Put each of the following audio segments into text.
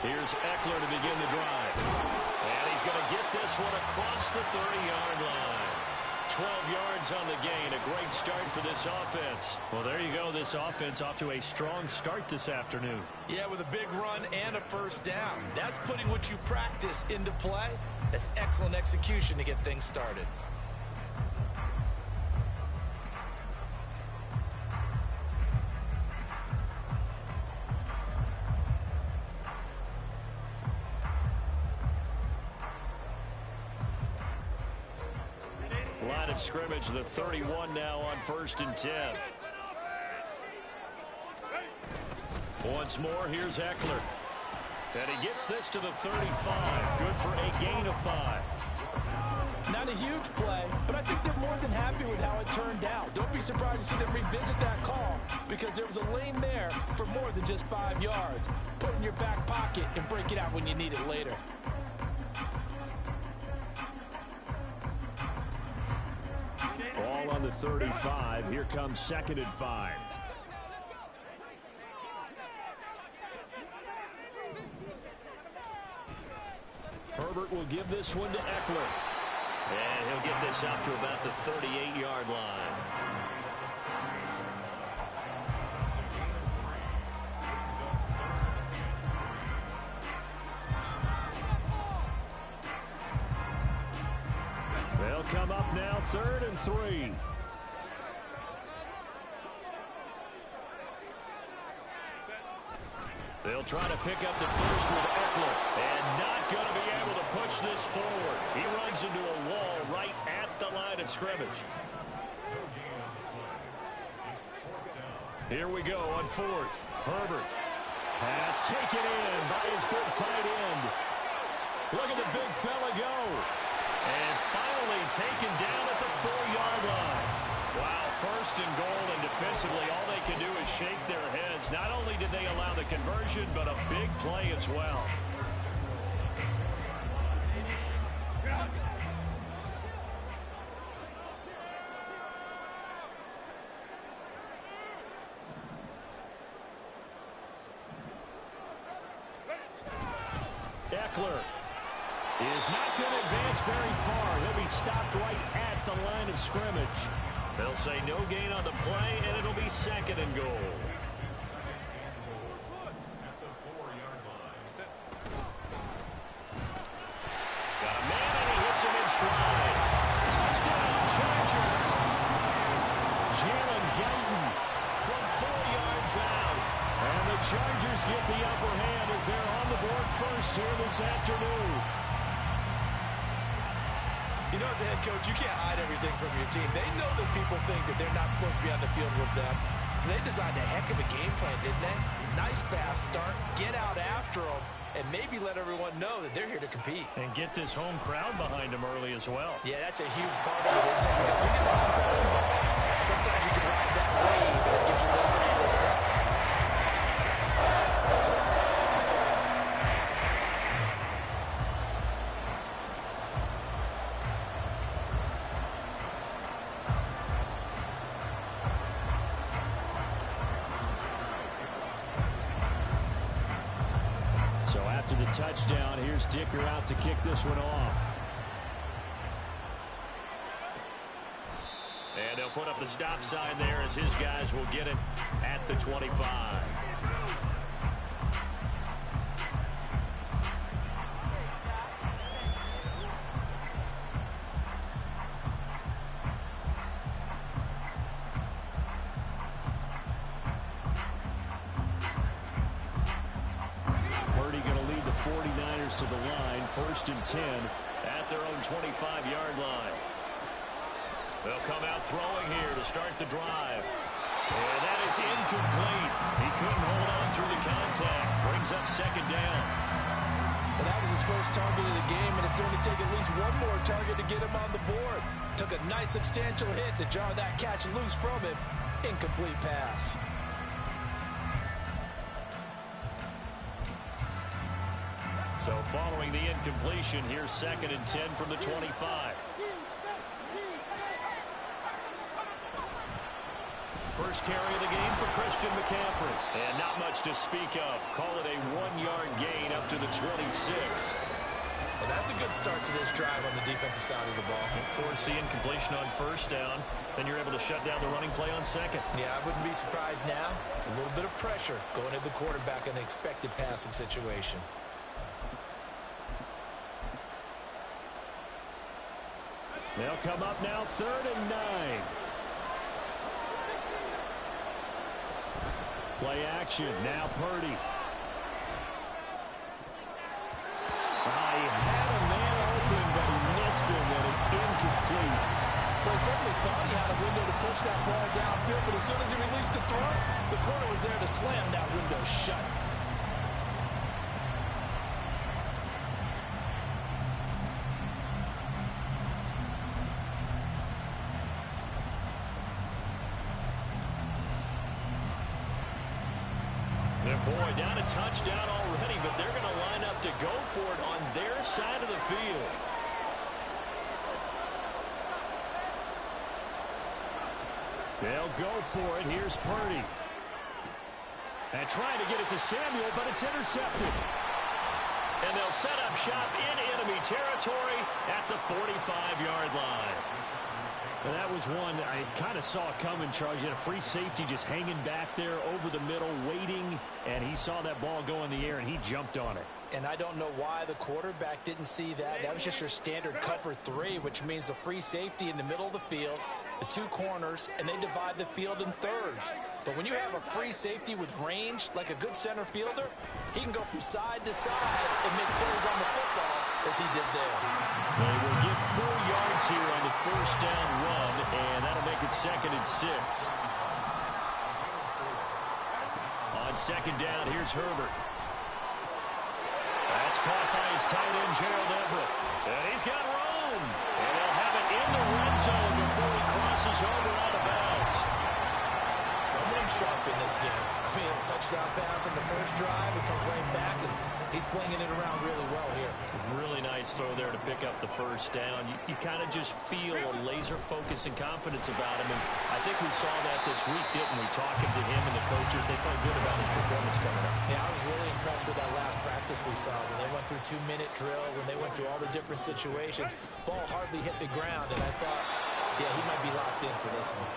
Here's Eckler to begin the drive. And he's going to get this one across the 30-yard line. 12 yards on the gain. A great start for this offense. Well, there you go. This offense off to a strong start this afternoon. Yeah, with a big run and a first down. That's putting what you practice into play. That's excellent execution to get things started. Line of scrimmage, the 31 now on 1st and 10. Once more, here's Eckler. And he gets this to the 35. Good for a gain of 5. Not a huge play, but I think they're more than happy with how it turned out. Don't be surprised to see them revisit that call because there was a lane there for more than just 5 yards. Put it in your back pocket and break it out when you need it later. Ball on the 35. Here comes 2nd and 5. Herbert will give this one to Eckler. And he'll get this out to about the 38-yard line. They'll come up now 3rd and 3. They'll try to pick up the first with Eckler. And not going to be able to push this forward. He runs into a wall right at the line of scrimmage. Here we go on 4th. Herbert has taken in by his big tight end. Look at the big fella go. And finally taken down at the 4-yard line. Wow, 1st and goal, and defensively all they can do is shake their heads. Not only did they allow the conversion, but a big play as well. Eckler is not going to advance very far. He'll be stopped right at the line of scrimmage. They'll say no gain on the play, and it'll be 2nd and goal. Got a man, and he hits him in stride. Touchdown, Chargers. Jalen Guyton from 4 yards out. And the Chargers get the upper hand as they're on the board first here this afternoon. You know, as a head coach, you can't hide everything from your team. They know that people think that they're not supposed to be on the field with them. So they designed a heck of a game plan, didn't they? Nice pass start, get out after them, and maybe let everyone know that they're here to compete. And get this home crowd behind them early as well. Yeah, that's a huge part of it, isn't it? Because you get the home crowd involved, sometimes you can ride that wave, and it gives you a little extra pep. So after the touchdown, here's Dicker out to kick this one off. And they'll put up the stop sign there as his guys will get it at the 25. Going to lead the 49ers to the line, 1st and 10 at their own 25-yard line. They'll come out throwing here to start the drive. And that is incomplete. He couldn't hold on through the contact. Brings up 2nd down. Well, that was his first target of the game, and it's going to take at least one more target to get him on the board. Took a nice substantial hit to jar that catch loose from him. Incomplete pass. So following the incompletion, here's 2nd and 10 from the 25. First carry of the game for Christian McCaffrey. And not much to speak of. Call it a 1-yard gain up to the 26. Well, that's a good start to this drive on the defensive side of the ball. Forcing completion on first down. Then you're able to shut down the running play on second. Yeah, I wouldn't be surprised now. A little bit of pressure going at the quarterback in an expected passing situation. They'll come up now 3rd and 9. Play action. Now Purdy. He had a man open, but he missed him, and it's incomplete. Well, he certainly thought he had a window to push that ball downfield, but as soon as he released the throw, the corner was there to slam that window shut. Boy, down a touchdown already, but they're going to line up to go for it on their side of the field. They'll go for it. Here's Purdy. And trying to get it to Samuel, but it's intercepted. And they'll set up shop in enemy territory at the 45-yard line. And that was one I kind of saw coming, Charles. You had a free safety just hanging back there over the middle, waiting, and he saw that ball go in the air, and he jumped on it. And I don't know why the quarterback didn't see that. That was just your standard cover 3, which means the free safety in the middle of the field, the 2 corners, and they divide the field in thirds. But when you have a free safety with range, like a good center fielder, he can go from side to side and make plays on the football as he did there. They will get 4 yards here on the first down run, and that'll make it 2nd and 6. On 2nd down, here's Herbert. That's caught by his tight end, Gerald Everett. And he's got room. And they'll have it in the red zone before he crosses over out of bounds. Someone sharp in this game. I mean, a touchdown pass on the first drive. It comes right back, and he's flinging it around really well here. Really nice throw there to pick up the first down. You kind of just feel a laser focus and confidence about him. And I think we saw that this week, didn't we? Talking to him and the coaches, they felt good about his performance coming up. Yeah, I was really impressed with that last practice we saw when they went through 2-minute drill, when they went through all the different situations. Ball hardly hit the ground, and I thought, yeah, he might be locked in for this one.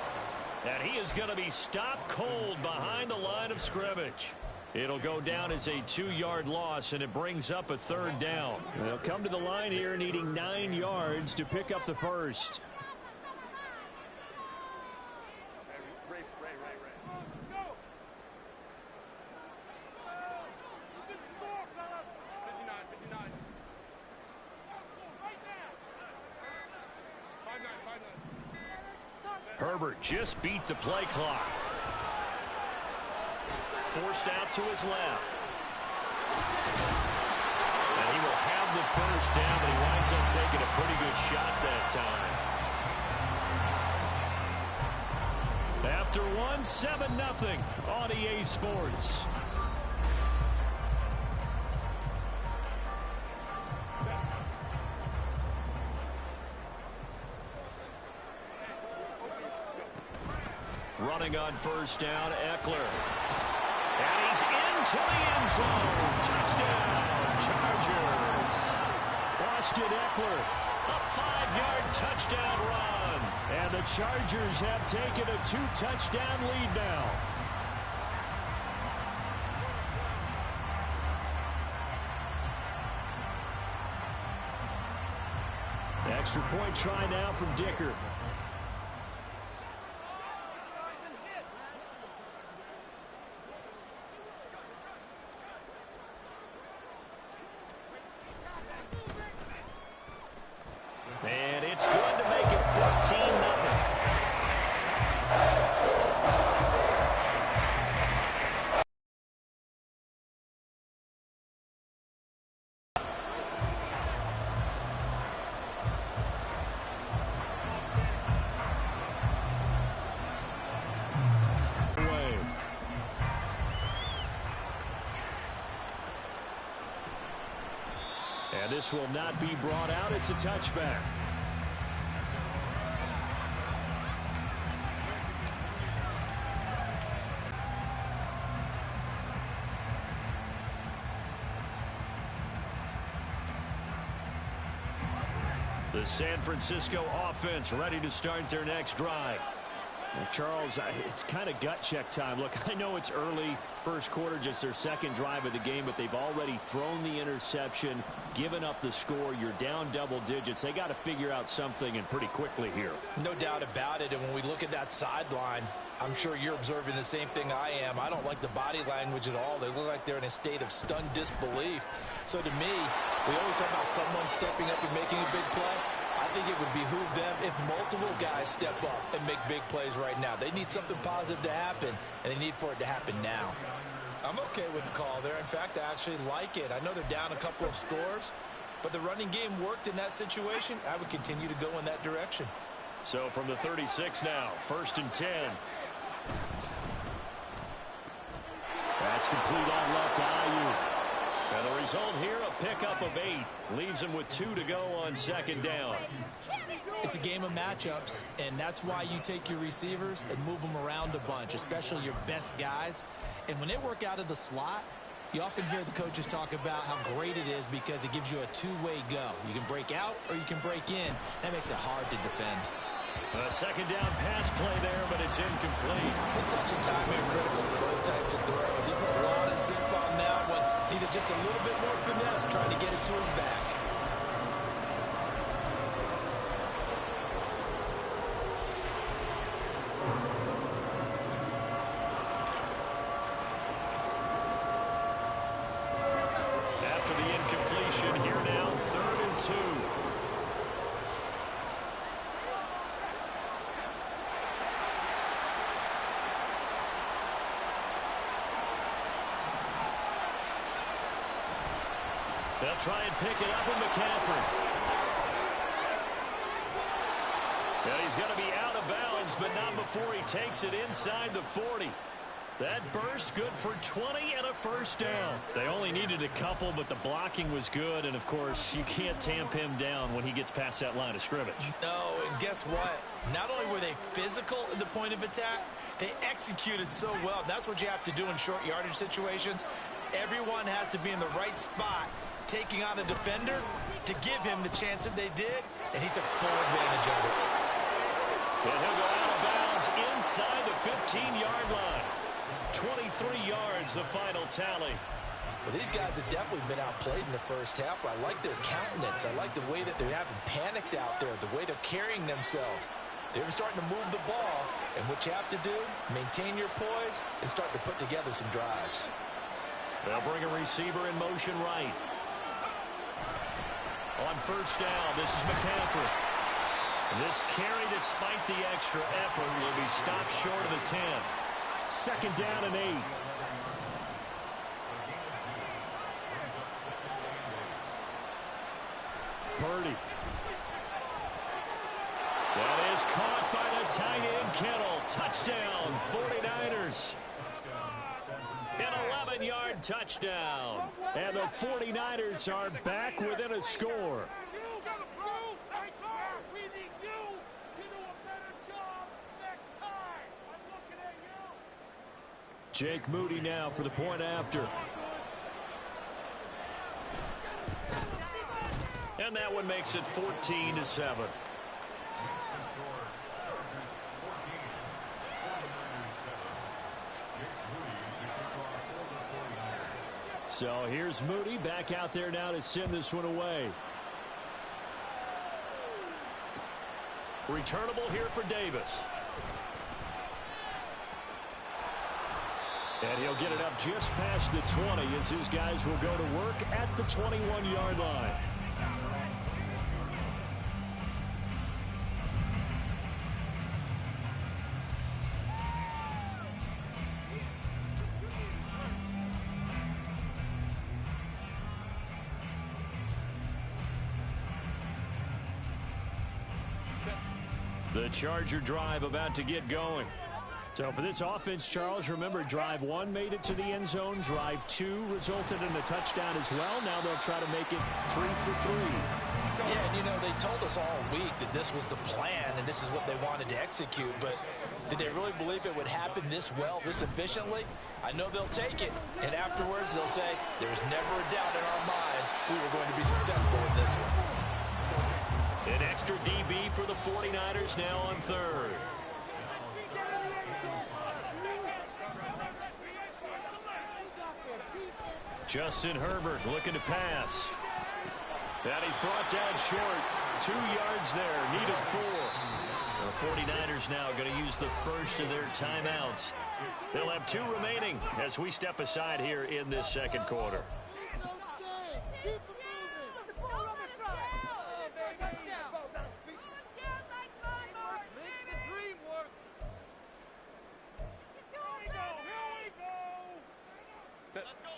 And he is going to be stopped cold behind the line of scrimmage. It'll go down as a 2-yard loss, and it brings up a 3rd down. They'll come to the line here needing 9 yards to pick up the first. Herbert just beat the play clock. Forced out to his left. And he will have the first down, but he winds up taking a pretty good shot that time. After one, 7-0 on EA Sports. Running on first down, Eckler. And he's into the end zone. Touchdown, Chargers. Austin Eckler, a 5-yard touchdown run. And the Chargers have taken a 2-touchdown lead now. Extra point try now from Dicker. And it's good to make it 14-0. And this will not be brought out. It's a touchback. The San Francisco offense ready to start their next drive. Well, Charles, it's kind of gut check time. Look, I know it's early, first quarter, just their second drive of the game, but they've already thrown the interception, given up the score. You're down double digits. They got to figure out something, and pretty quickly here. No doubt about it. And when we look at that sideline, I'm sure you're observing the same thing I am. I don't like the body language at all. They look like they're in a state of stunned disbelief. So to me, we always talk about someone stepping up and making a big play. I think it would behoove them if multiple guys step up and make big plays right now. They need something positive to happen, and they need for it to happen now. I'm okay with the call there. In fact, I actually like it. I know they're down a couple of scores, but the running game worked in that situation. I would continue to go in that direction. So from the 36 now, 1st and 10. That's complete on left to Ayuk. And the result here, a pickup of 8. Leaves him with 2 to go on 2nd down. It's a game of matchups, and that's why you take your receivers and move them around a bunch, especially your best guys. And when they work out of the slot, you often hear the coaches talk about how great it is because it gives you a two-way go. You can break out or you can break in. That makes it hard to defend. A 2nd down pass play there, but it's incomplete. The touch and timing are critical for those types of throws. He put a lot of zip on that one. Needed just a little bit more finesse trying to get it to his back. After the incompletion, here now, 3rd and 2. They'll try and pick it up with McCaffrey. And he's going to be out of bounds, but not before he takes it inside the 40. That burst good for 20 and a 1st down. They only needed a couple, but the blocking was good. And, of course, you can't tamp him down when he gets past that line of scrimmage. No, and guess what? Not only were they physical in the point of attack, they executed so well. That's what you have to do in short yardage situations. Everyone has to be in the right spot, taking on a defender to give him the chance that they did, and he took full advantage of it. And he'll go out of bounds inside the 15-yard line. 23 yards, the final tally. Well, these guys have definitely been outplayed in the first half. I like their countenance. I like the way that they haven't panicked out there, the way they're carrying themselves. They're starting to move the ball, and what you have to do, maintain your poise and start to put together some drives. They'll bring a receiver in motion right. On 1st down, this is McCaffrey. This carry, despite the extra effort, will be stopped short of the 10. 2nd down and 8. Purdy. That is caught by the tight end, Kittle. Touchdown, 49ers. An 11-yard touchdown. And the 49ers are back within a score. Jake Moody now for the point after. And that one makes it 14-7. So here's Moody back out there now to send this one away. Returnable here for Davis. And he'll get it up just past the 20 as his guys will go to work at the 21-yard line. The Charger drive about to get going. So for this offense, Charles, remember, drive 1 made it to the end zone. Drive 2 resulted in a touchdown as well. Now they'll try to make it 3 for 3. Yeah, and you know, they told us all week that this was the plan and this is what they wanted to execute. But did they really believe it would happen this well, this efficiently? I know they'll take it. And afterwards, they'll say, there's never a doubt in our minds we were going to be successful in this one. An extra DB for the 49ers now on third. Justin Herbert looking to pass. And he's brought down short. 2 yards there, needed 4. The 49ers now going to use the first of their timeouts. They'll have 2 remaining as we step aside here in this second quarter.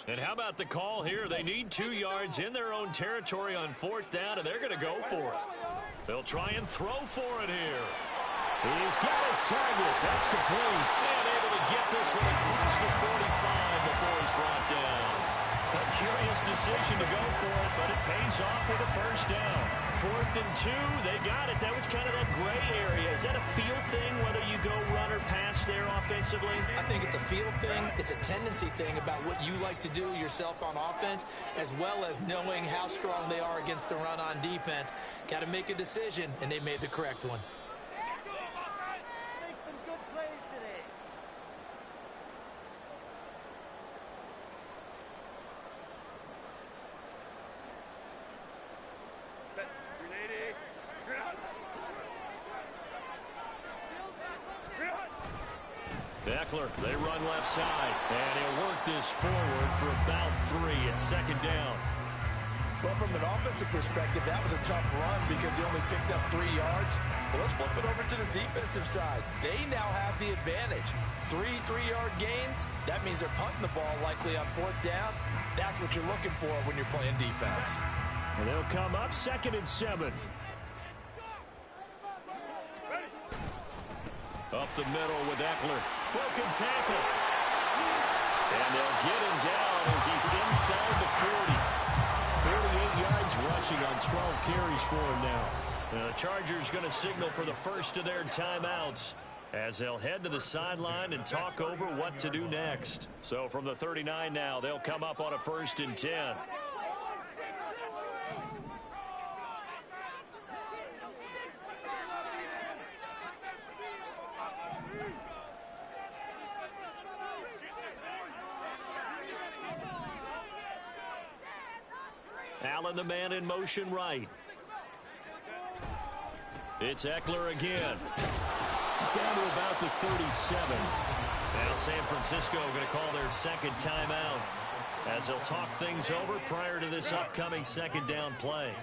And how about the call here? They need 2 yards in their own territory on 4th down, and they're going to go for it. They'll try and throw for it here. He's got his target. That's complete. And able to get this one across the 45 before he's brought down. A curious decision to go for it, but it pays off with a first down. 4th and 2, they got it. That was kind of that gray area. Is that a feel thing, whether you go run or pass there offensively? I think it's a feel thing. It's a tendency thing about what you like to do yourself on offense, as well as knowing how strong they are against the run on defense. Got to make a decision, and they made the correct one. Make some good plays today. Eckler, they run left side, and he'll work this forward for about 3 at 2nd down. Well, from an offensive perspective, that was a tough run because he only picked up 3 yards. Well, let's flip it over to the defensive side. They now have the advantage. 3 3-yard gains, that means they're punting the ball likely on 4th down. That's what you're looking for when you're playing defense. And they'll come up 2nd and 7. Up the middle with Eckler. Broken tackle. And they'll get him down as he's inside the 40. 38 yards rushing on 12 carries for him now. The Chargers going to signal for the first of their timeouts as they'll head to the sideline and talk over what to do next. So from the 39 now, they'll come up on a 1st and 10. Allen, the man in motion right. It's Eckler again. Down to about the 37. Now San Francisco going to call their 2nd timeout as they'll talk things over prior to this upcoming 2nd down play.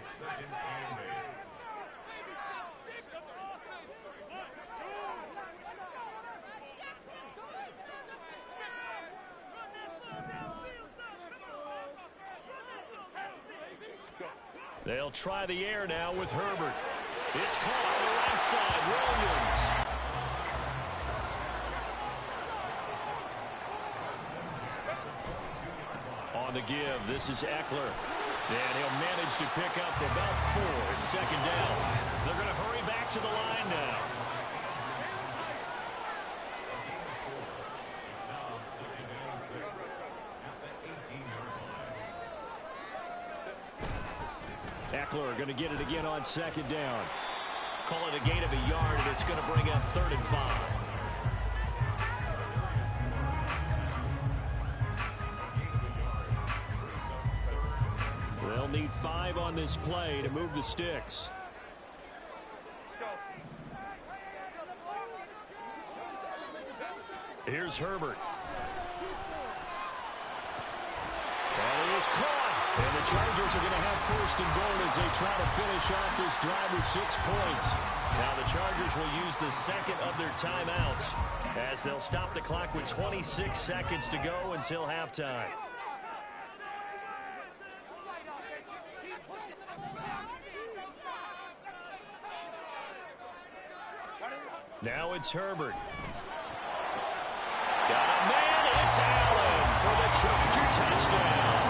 They'll try the air now with Herbert. It's caught on the right side. Williams. On the give, this is Eckler. And he'll manage to pick up about 4 at 2nd down. They're going to hurry back to the line now. Eckler going to get it again on 2nd down. Call it a gain of a yard, and it's going to bring up 3rd and 5. They'll need 5 on this play to move the sticks. Here's Herbert. And he is caught. And the Chargers are going to have 1st and goal as they try to finish off this drive with 6 points. Now the Chargers will use the 2nd of their timeouts as they'll stop the clock with 26 seconds to go until halftime. Now it's Herbert. Got a man. It's Allen for the Charger touchdown.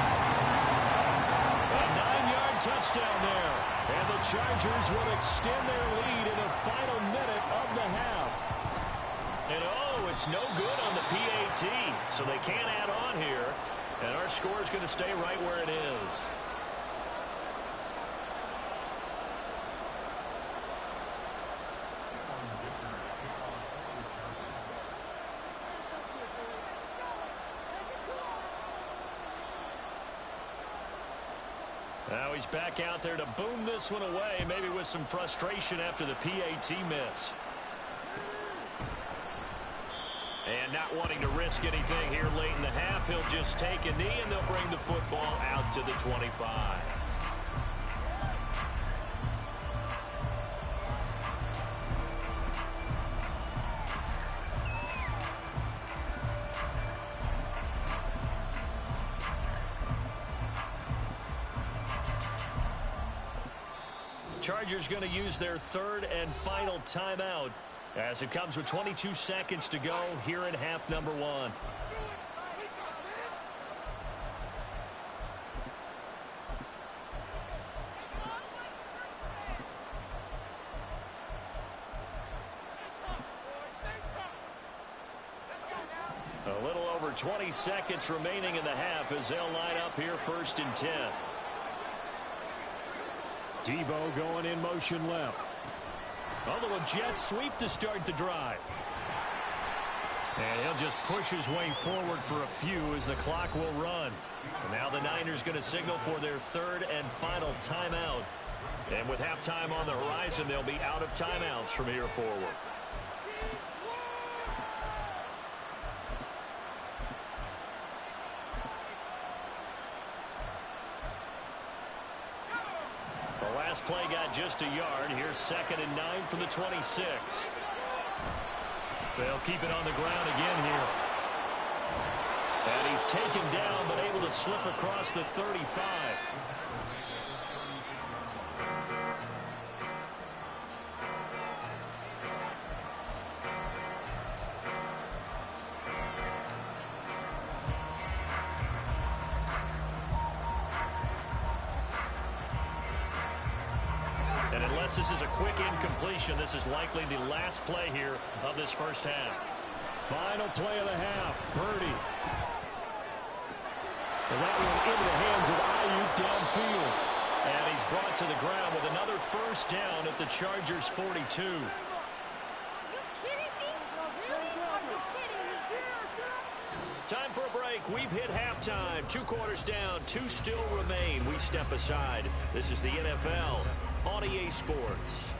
A 9-yard touchdown there. And the Chargers will extend their lead in the final minute of the half. And oh, it's no good on the PAT. So they can't add on here. And our score is going to stay right where it is. back out there to boom this one away, maybe with some frustration after the PAT miss. And not wanting to risk anything here late in the half, he'll just take a knee, and they'll bring the football out to the 25. Chargers going to use their third and final timeout as it comes with 22 seconds to go here in half number one. A little over 20 seconds remaining in the half as they'll line up here first and 10. Debo going in motion left. A little jet sweep to start the drive. And he'll just push his way forward for a few as the clock will run. And now the Niners going to signal for their third and final timeout. And with halftime on the horizon, they'll be out of timeouts from here forward. Last play got just a yard. Here's 2nd and 9 from the 26. They'll keep it on the ground again here. And he's taken down but able to slip across the 35. This is a quick incompletion. This is likely the last play here of this first half. Final play of the half. Purdy. And that one into the hands of Ayuk downfield. And he's brought to the ground with another first down at the Chargers' 42. Are you kidding me? Really? Are you kidding me? Time for a break. We've hit halftime. 2 quarters down. 2 still remain. We step aside. This is the NFL on EA Sports.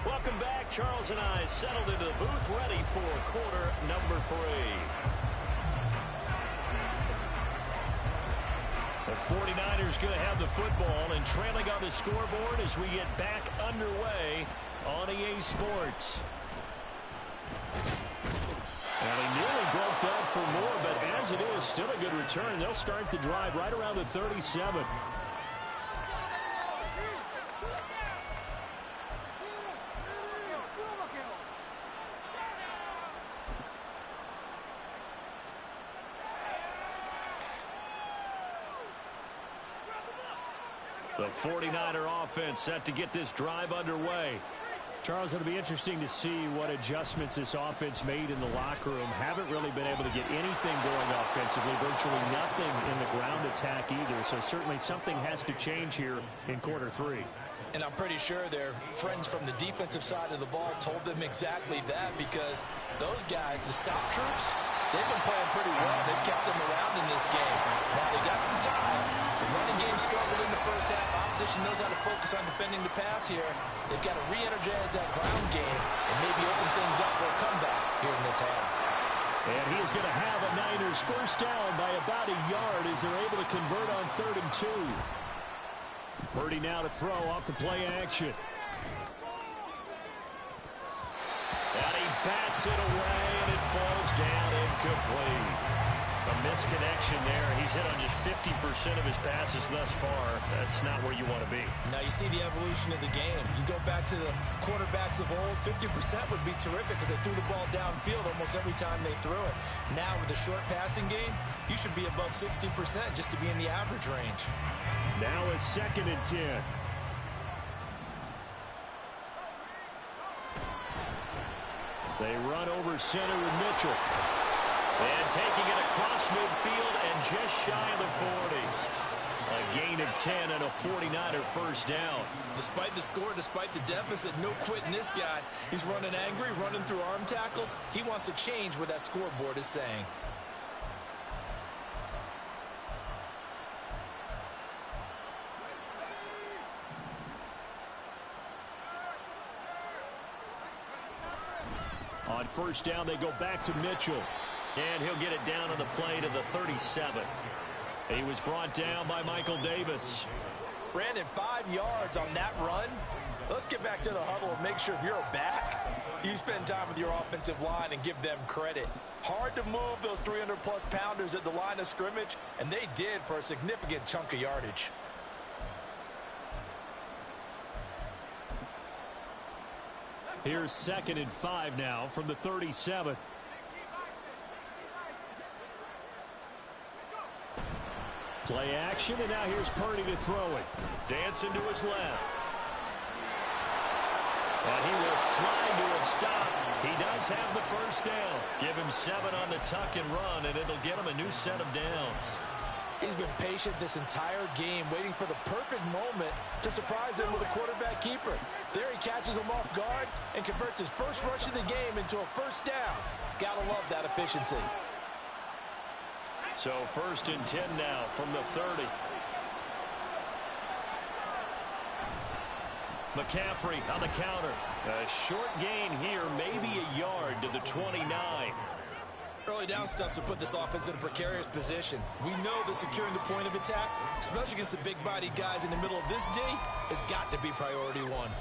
Welcome back. Charles and I settled into the booth, ready for quarter number 3. The 49ers going to have the football and trailing on the scoreboard as we get back underway on EA Sports. And he nearly broke that for more, but as it is, still a good return. They'll start the drive right around the 37. The 49er offense set to get this drive underway. Charles, it'll be interesting to see what adjustments this offense made in the locker room. Haven't really been able to get anything going offensively, virtually nothing in the ground attack either. So certainly something has to change here in quarter 3. And I'm pretty sure their friends from the defensive side of the ball told them exactly that, because those guys, the stop troops, they've been playing pretty well. They've kept them around in this game. Now they got some time. The running game struggled in the first half. Opposition knows how to focus on defending the pass here. They've got to re-energize that ground game and maybe open things up for a comeback here in this half. And he is going to have a Niners first down by about a yard as they're able to convert on 3rd and 2. Purdy now to throw off the play action. And he bats it away, and it falls down incomplete. A misconnection there. He's hit on just 50% of his passes thus far. That's not where you want to be. Now you see the evolution of the game. You go back to the quarterbacks of old, 50% would be terrific because they threw the ball downfield almost every time they threw it. Now with the short passing game, you should be above 60% just to be in the average range. Now a 2nd and 10. They run over center with Mitchell. And taking it across midfield and just shy of the 40. A gain of 10 and a 49er first down. Despite the score, despite the deficit, no quitting this guy. He's running angry, running through arm tackles. He wants to change what that scoreboard is saying. On first down, they go back to Mitchell. And he'll get it down on the play to the 37. He was brought down by Michael Davis. Brandon, 5 yards on that run. Let's get back to the huddle and make sure if you're a back, you spend time with your offensive line and give them credit. Hard to move those 300-plus pounders at the line of scrimmage, and they did for a significant chunk of yardage. Here's 2nd and 5 now from the 37. Play action, and now here's Purdy to throw it. Dancing to his left. And he will slide to a stop. He does have the first down. Give him 7 on the tuck and run, and it'll get him a new set of downs. He's been patient this entire game, waiting for the perfect moment to surprise them with a quarterback keeper. There he catches him off guard and converts his first rush of the game into a first down. Gotta love that efficiency. So 1st and 10 now from the 30. McCaffrey on the counter. A short gain here, maybe a yard to the 29. Early down stuffs will put this offense in a precarious position. We know that securing the point of attack, especially against the big-bodied guys in the middle of this D, has got to be priority one.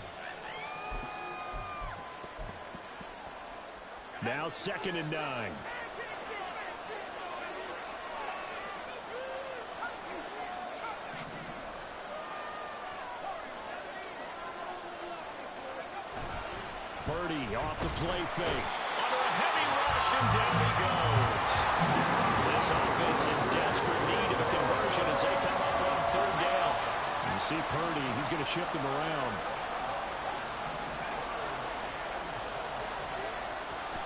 Now 2nd and 9. Purdy off the play fake. Under a heavy rush, and down he goes. This offense in desperate need of a conversion as they come up on 3rd down. You see Purdy, he's going to shift him around.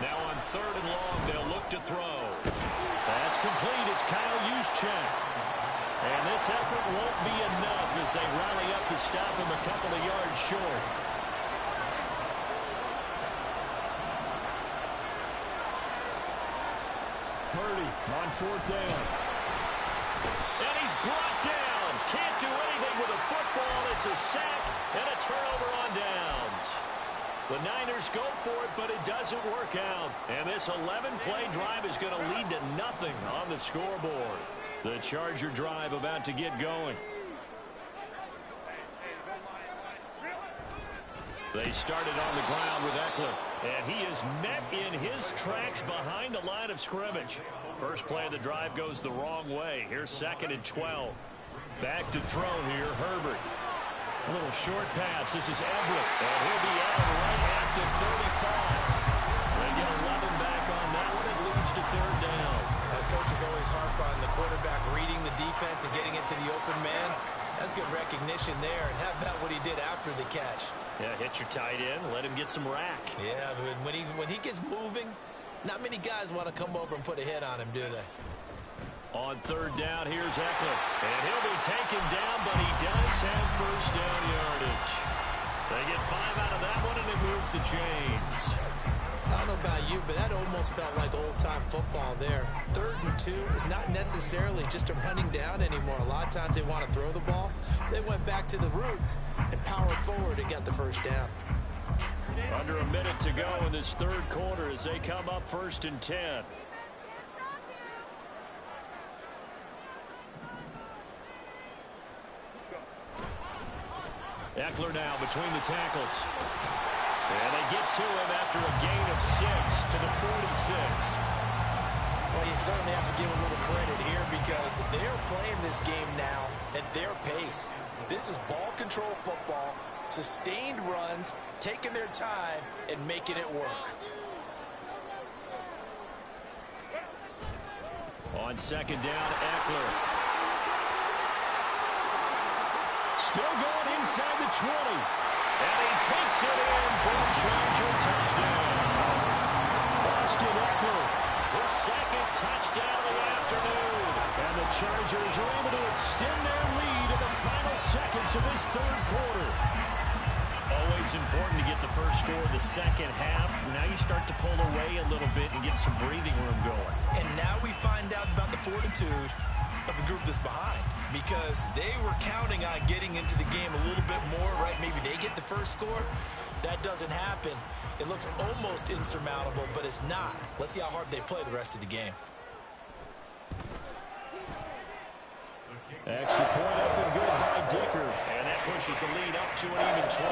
Now on 3rd and long, they'll look to throw. That's complete. It's Kyle Juszczyk. And this effort won't be enough as they rally up to stop him a couple of yards short. Purdy on 4th down. And he's brought down. Can't do anything with a football. It's a sack and a turnover on downs. The Niners go for it, but it doesn't work out. And this 11-play drive is going to lead to nothing on the scoreboard. The Charger drive about to get going. They started on the ground with Eckler, and he is met in his tracks behind the line of scrimmage. First play of the drive goes the wrong way. Here's 2nd and 12. Back to throw here, Herbert. A little short pass. This is Everett, and he'll be out right at the 35. They get 11 back on that one. It leads to 3rd down. Coaches always harp on the quarterback reading the defense and getting it to the open man. That's good recognition there, and how about what he did after the catch? Yeah, hit your tight end, let him get some rack. Yeah, but when he gets moving, not many guys want to come over and put a hit on him, do they? On 3rd down, here's Eckler. And he'll be taken down, but he does have first down yardage. They get 5 out of that one, and it moves the chains. I don't know about you, but that almost felt like old-time football there. 3rd and 2 is not necessarily just a running down anymore. A lot of times they want to throw the ball. They went back to the roots and powered forward and got the first down. Under a minute to go in this 3rd quarter as they come up 1st and 10. Eckler now between the tackles. And they get to him after a gain of 6 to the 46. Well, you certainly have to give a little credit here because they're playing this game now at their pace. This is ball control football, sustained runs, taking their time, and making it work. On 2nd down, Eckler. Still going inside the 20. And he takes it in for a Charger touchdown. Austin Eckler. His second touchdown of the afternoon. And the Chargers are able to extend their lead in the final seconds of this third quarter. Always important to get the first score of the second half. Now you start to pull away a little bit and get some breathing room going. And now we find out about the fortitude of the group that's behind, because they were counting on getting into the game a little bit more, right? Maybe they get the first score. That doesn't happen. It looks almost insurmountable, but it's not. Let's see how hard they play the rest of the game. Extra point up and good by Dicker. And that pushes the lead up to an even 20.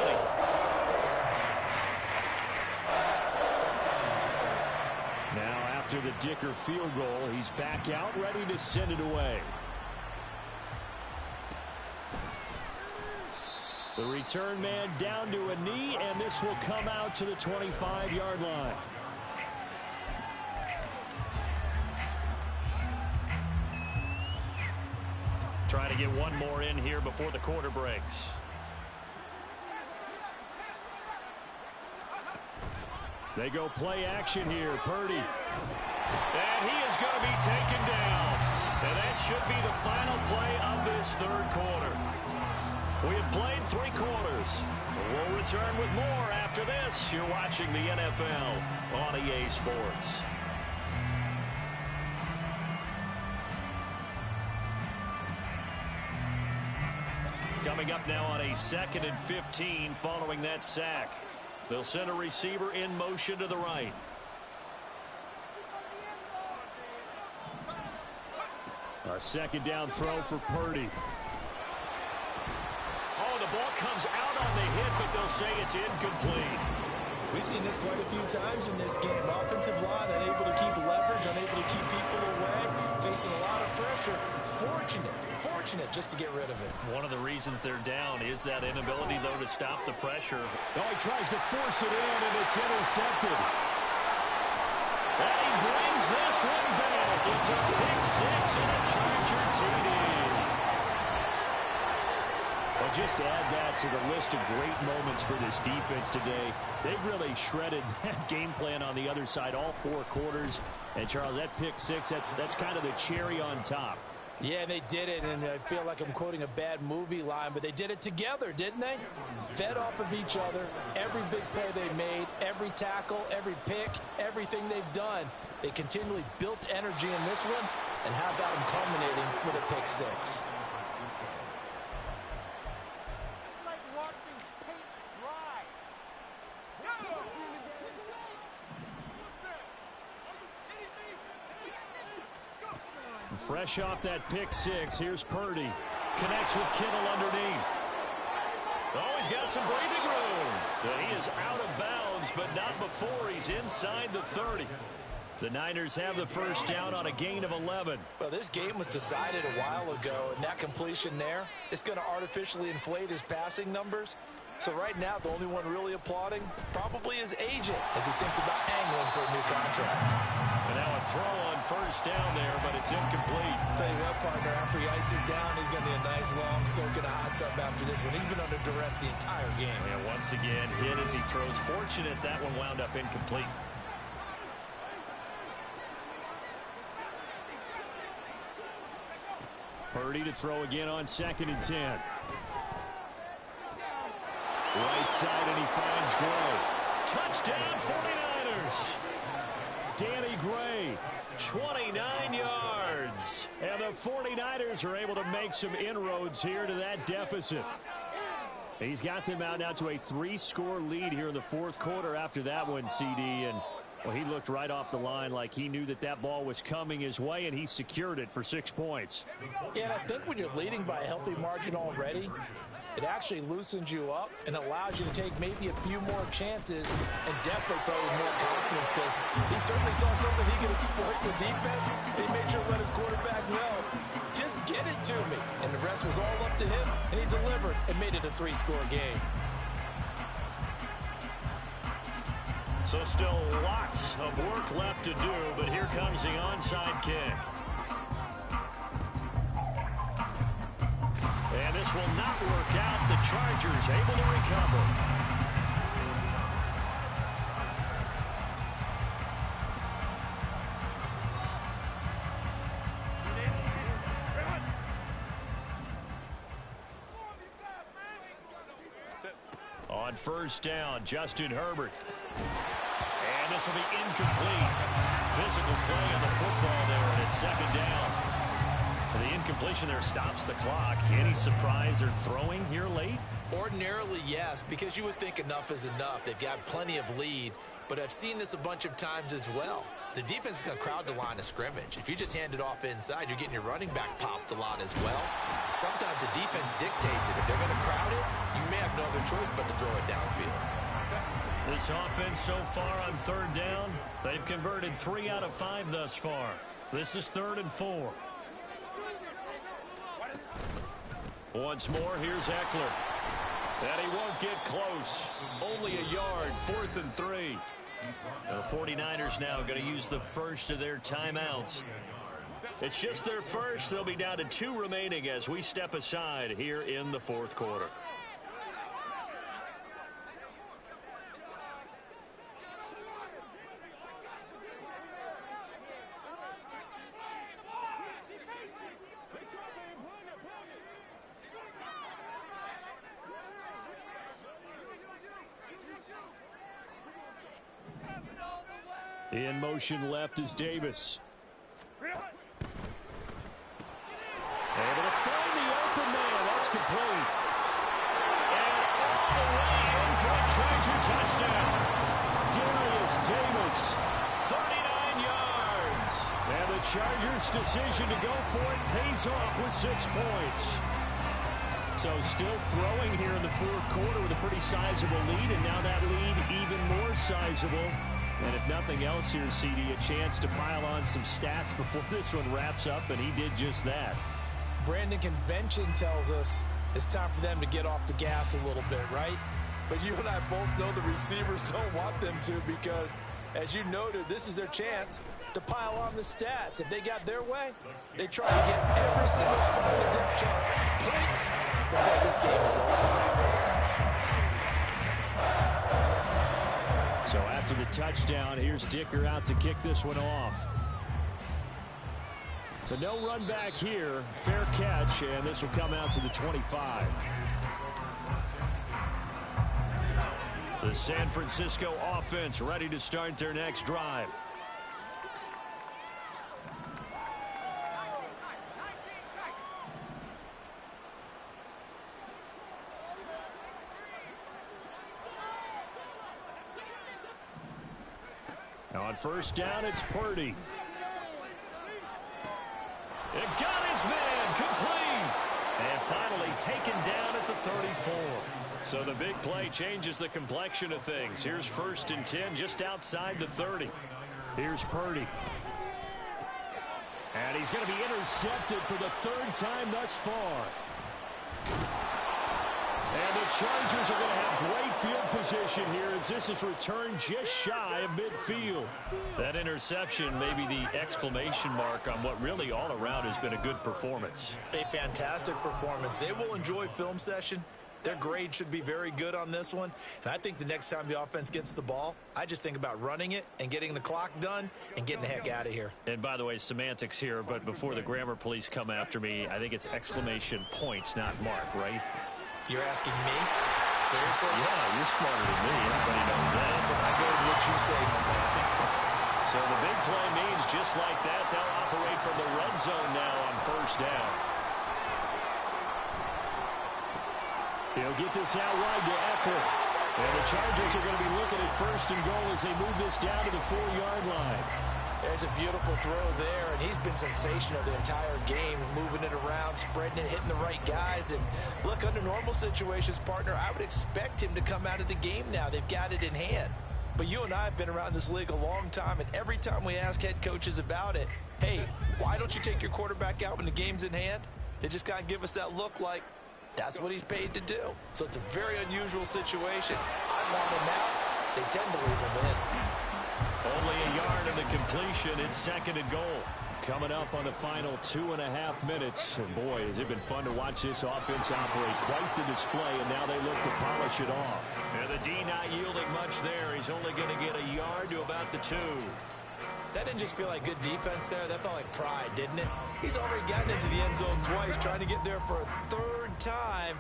Now after the Dicker field goal, he's back out ready to send it away. The return man down to a knee, and this will come out to the 25-yard line. Trying to get one more in here before the quarter breaks. They go play action here. Purdy. And he is going to be taken down. And that should be the final play of this third quarter. We have played 3 quarters. We'll return with more after this. You're watching the NFL on EA Sports. Coming up now on a 2nd and 15 following that sack. They'll send a receiver in motion to the right. A second down throw for Purdy. Oh, the ball comes out on the hit, but they'll say it's incomplete. We've seen this quite a few times in this game. Offensive line unable to keep leverage, unable to keep people away, facing a lot of pressure. Fortunate just to get rid of it. One of the reasons they're down is that inability, though, to stop the pressure. Oh, he tries to force it in, and it's intercepted. And he brings this one back. It's a pick 6 and a Charger TD. Well, just to add that to the list of great moments for this defense today, they've really shredded that game plan on the other side all 4 quarters. And, Charles, that pick 6, that's kind of the cherry on top. Yeah, they did it, and I feel like I'm quoting a bad movie line, but they did it together, didn't they? Fed off of each other, every big play they made, every tackle, every pick, everything they've done. They continually built energy in this one, and how about them culminating with a pick 6? Fresh off that pick 6, here's Purdy. Connects with Kittle underneath. Oh, he's got some breathing room. And he is out of bounds, but not before he's inside the 30. The Niners have the first down on a gain of 11. Well, this game was decided a while ago, and that completion there is going to artificially inflate his passing numbers. So right now, the only one really applauding probably his agent as he thinks about angling for a new contract. And now a throw on first down there, but it's incomplete. Tell you what, partner, after he ices down, he's going to be a nice long soak in a hot tub after this one. He's been under duress the entire game. And once again, hit as he throws. Fortunate that one wound up incomplete. Purdy to throw again on 2nd and 10. Right side, and he finds Gray. Touchdown, 49ers. Danny Gray. 29 yards. And the 49ers are able to make some inroads here to that deficit. He's got them out now to a 3-score lead here in the 4th quarter after that one, CD. And, well, he looked right off the line like he knew that that ball was coming his way, and he secured it for 6 points. Yeah, and I think when you're leading by a healthy margin already, it actually loosens you up and allows you to take maybe a few more chances and definitely play with more confidence, because he certainly saw something he could exploit in the defense. He made sure to let his quarterback know, just get it to me. And the rest was all up to him, and he delivered and made it a 3-score game. So still lots of work left to do, but here comes the onside kick. And this will not work out. The Chargers able to recover. On first down, Justin Herbert. And this will be incomplete. Physical play on the football there, and it's second down. The incompletion there stops the clock. Any surprise they're throwing here late? Ordinarily, yes, because you would think enough is enough. They've got plenty of lead, but I've seen this a bunch of times as well. The defense is going to crowd the line of scrimmage. If you just hand it off inside, you're getting your running back popped a lot as well. Sometimes the defense dictates it. If they're going to crowd it, you may have no other choice but to throw it downfield. This offense so far on third down, they've converted 3 out of 5 thus far. This is 3rd and 4. Once more, here's Eckler. And he won't get close. Only a yard, 4th and 3. The 49ers now going to use the first of their timeouts. It's just their first. They'll be down to 2 remaining as we step aside here in the 4th quarter. In motion left is Davis. Able to find the open man. That's complete. And all the way in for a Charger touchdown. Darius Davis, 39 yards. And the Chargers' decision to go for it pays off with 6 points. So still throwing here in the 4th quarter with a pretty sizable lead, and now that lead even more sizable. And if nothing else here, CD, a chance to pile on some stats before this one wraps up, and he did just that. Brandon, convention tells us it's time for them to get off the gas a little bit, right? But you and I both know the receivers don't want them to because, as you noted, this is their chance to pile on the stats. If they got their way, they try to get every single spot on the depth chart points before this game is over. So after the touchdown, here's Dicker out to kick this one off. But no run back here. Fair catch, and this will come out to the 25. The San Francisco offense ready to start their next drive. On first down, it's Purdy. It got his man complete. And finally taken down at the 34. So the big play changes the complexion of things. Here's 1st and 10 just outside the 30. Here's Purdy. And he's going to be intercepted for the 3rd time thus far. And the Chargers are going to have great field position here as this is returned just shy of midfield. That interception may be the exclamation mark on what really all around has been a good performance. A fantastic performance. They will enjoy film session. Their grade should be very good on this one. And I think the next time the offense gets the ball, I just think about running it and getting the clock done and getting the heck out of here. And by the way, semantics here, but before the grammar police come after me, I think it's exclamation point, not mark, right? You're asking me? Seriously? Yeah, you're smarter than me. Everybody knows that. Listen, I go with what you say. So the big play means just like that, they'll operate from the red zone now on first down. He'll get this out wide to Eckler. And the Chargers are going to be looking at 1st and goal as they move this down to the 4-yard line. There's a beautiful throw there, and he's been sensational the entire game, moving it around, spreading it, hitting the right guys. And look, under normal situations, partner, I would expect him to come out of the game now. They've got it in hand. But you and I have been around this league a long time, and every time we ask head coaches about it, hey, why don't you take your quarterback out when the game's in hand? They just kind of give us that look like that's what he's paid to do. So it's a very unusual situation. I want him out. They tend to leave him in. Only a yard of the completion. It's 2nd and goal. Coming up on the final 2.5 minutes. And boy, has it been fun to watch this offense operate. Quite the display, and now they look to polish it off. And the D not yielding much there. He's only going to get a yard to about the 2. That didn't just feel like good defense there. That felt like pride, didn't it? He's already gotten into the end zone twice, trying to get there for a 3rd time.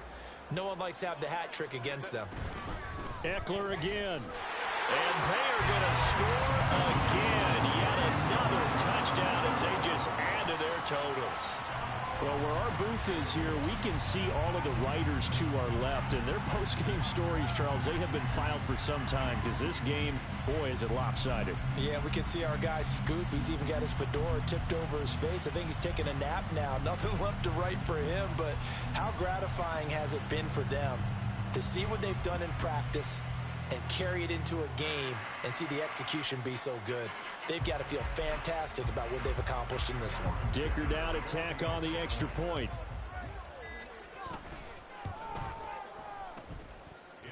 No one likes to have the hat trick against them. Eckler again. And they are going to score again. Yet another touchdown as they just add to their totals. Well, where our booth is here, we can see all of the writers to our left. And their post-game stories, Charles, they have been filed for some time because this game, boy, is it lopsided. Yeah, we can see our guy Scoop. He's even got his fedora tipped over his face. I think he's taking a nap now. Nothing left to write for him, but how gratifying has it been for them to see what they've done in practice and carry it into a game and see the execution be so good. They've got to feel fantastic about what they've accomplished in this one. Dicker down to tack on the extra point.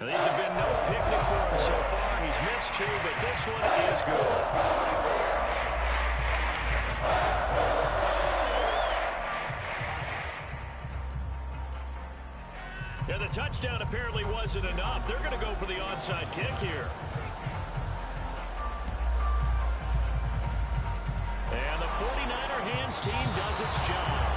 Now, these have been no picnic for him so far. He's missed two, but this one is good. Yeah, the touchdown apparently wasn't enough. They're going to go for the onside kick here. And the 49er hands team does its job.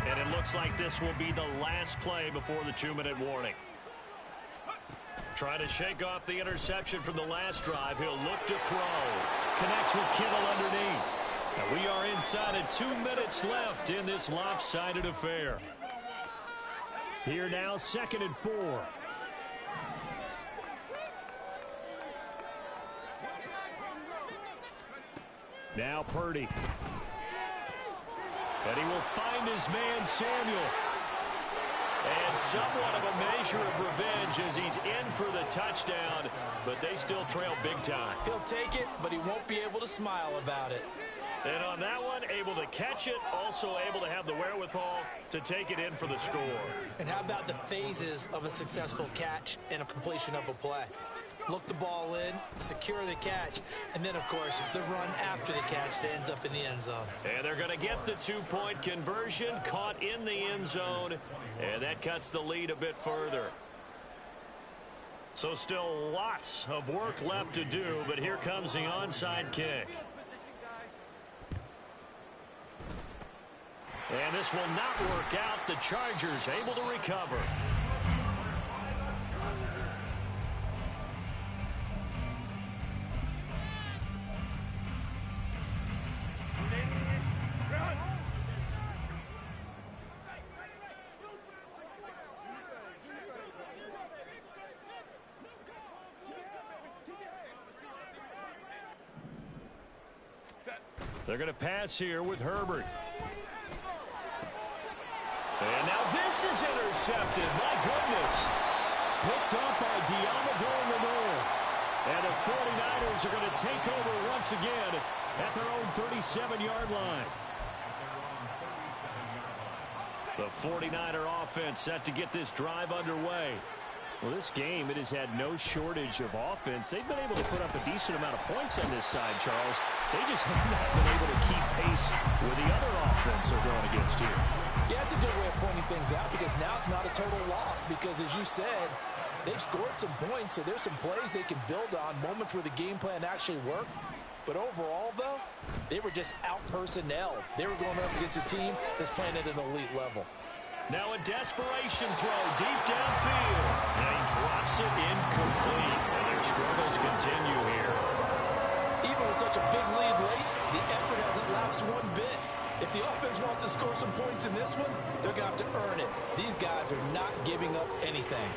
And it looks like this will be the last play before the 2-minute warning. Trying to shake off the interception from the last drive. He'll look to throw. Connects with Kittle underneath. And we are inside of 2 minutes left in this lopsided affair. Here now, 2nd and 4. Now Purdy. And he will find his man Samuel. And somewhat of a measure of revenge as he's in for the touchdown, but they still trail big time. He'll take it, but he won't be able to smile about it. And on that one, able to catch it, also able to have the wherewithal to take it in for the score. And how about the phases of a successful catch and a completion of a play? Look the ball in, secure the catch, and then, of course, the run after the catch that ends up in the end zone. And they're going to get the 2-point conversion, caught in the end zone, and that cuts the lead a bit further. So still lots of work left to do, but here comes the onside kick. And this will not work out. The Chargers able to recover. They're going to pass here with Herbert. And now this is intercepted. My goodness. Picked up by Diamador Lenore. And the 49ers are going to take over once again at their own 37-yard line. The 49er offense set to get this drive underway. Well, this game, it has had no shortage of offense. They've been able to put up a decent amount of points on this side, Charles. They just have not been able to keep pace with the other offense they're going against here. Yeah, it's a good way of pointing things out because now it's not a total loss because, as you said, they've scored some points, so there's some plays they can build on, moments where the game plan actually worked. But overall, though, they were just out-personnel. They were going up against a team that's playing at an elite level. Now a desperation throw deep downfield. And he drops it incomplete. And their struggles continue here. Even with such a big lead late, the effort hasn't lapsed one bit. If the offense wants to score some points in this one, they're going to have to earn it. These guys are not giving up anything.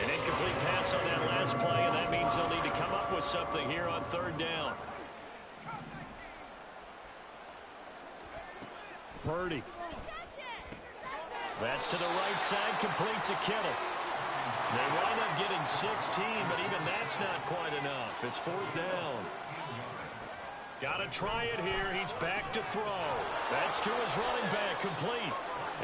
An incomplete pass on that last play, and that means they'll need to come up with something here on 3rd down. Purdy. That's to the right side, complete to Kittle. They wind up getting 16, but even that's not quite enough. It's 4th down. Got to try it here. He's back to throw. That's to his running back, complete.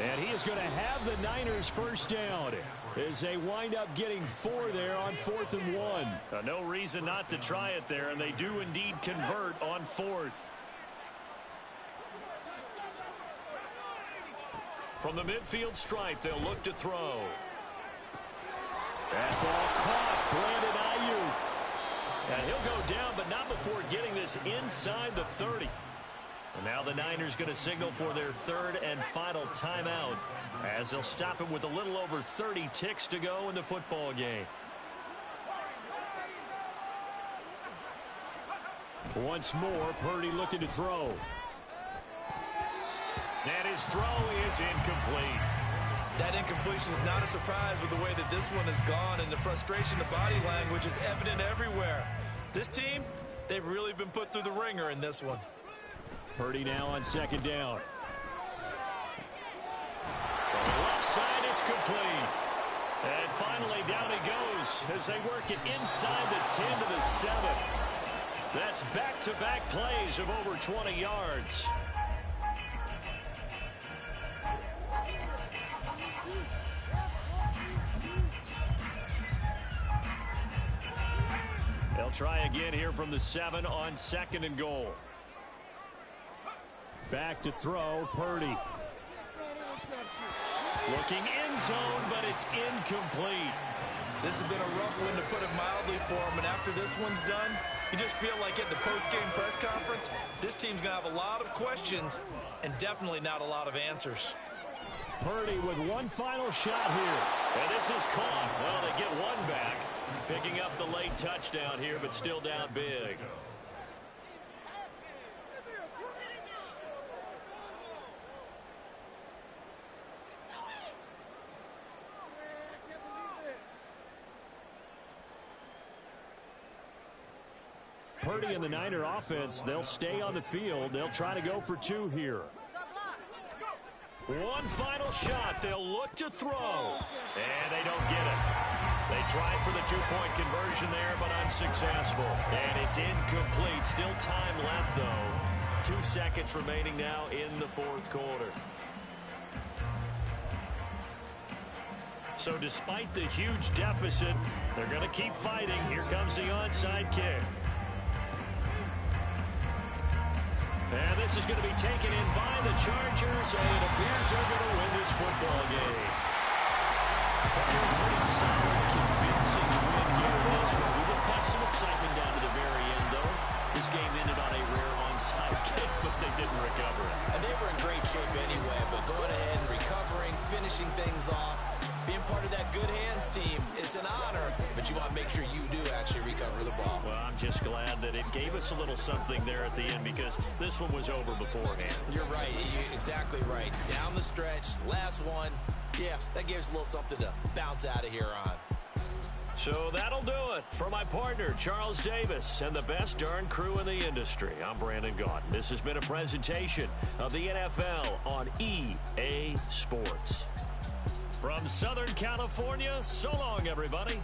And he is going to have the Niners first down as they wind up getting 4 there on 4th and 1. No reason not to try it there, and they do indeed convert on 4th. From the midfield stripe, they'll look to throw. That ball caught. Brandon Ayuk. And he'll go down, but not before getting this inside the 30. And now the Niners going to signal for their third and final timeout as they'll stop him with a little over 30 ticks to go in the football game. Once more, Purdy looking to throw. And his throw is incomplete. That incompletion is not a surprise with the way that this one has gone, and the frustration of body language is evident everywhere. This team, they've really been put through the ringer in this one. Purdy now on second down. From the left side, it's complete. And finally, down he goes as they work it inside the 10 to the 7. That's back-to-back plays of over 20 yards. They'll try again here from the 7 on 2nd and goal. Back to throw, Purdy. Looking end zone, but it's incomplete. This has been a rough one, to put it mildly, for him. And after this one's done, you just feel like at the post-game press conference, this team's going to have a lot of questions and definitely not a lot of answers. Purdy with one final shot here. And this is caught. Well, they get one back. Picking up the late touchdown here, but still down big. Purdy and the Niner offense, they'll stay on the field. They'll try to go for 2 here. One final shot. They'll look to throw. And they don't get it. They tried for the 2-point conversion there, but unsuccessful. And it's incomplete. Still time left, though. 2 seconds remaining now in the 4th quarter. So despite the huge deficit, they're going to keep fighting. Here comes the onside kick. And this is going to be taken in by the Chargers, and it appears they're going to win this football game. Pretty solid, convincing win here in this one. We would have some excitement down to the very end, though. This game ended on a rare onside kick, but they didn't recover it. And they were in great shape anyway, but going ahead and recovering, finishing things off, being part of that good hands team, it's an honor, but you want to make sure you do actually recover the ball. Well, I'm just glad that it gave us a little something there at the end, because this one was over beforehand. You're right. You're exactly right. Down the stretch, last one. Yeah, that gives a little something to bounce out of here on. So that'll do it. For my partner, Charles Davis, and the best darn crew in the industry, I'm Brandon Gaudin. This has been a presentation of the NFL on EA Sports. From Southern California, so long, everybody.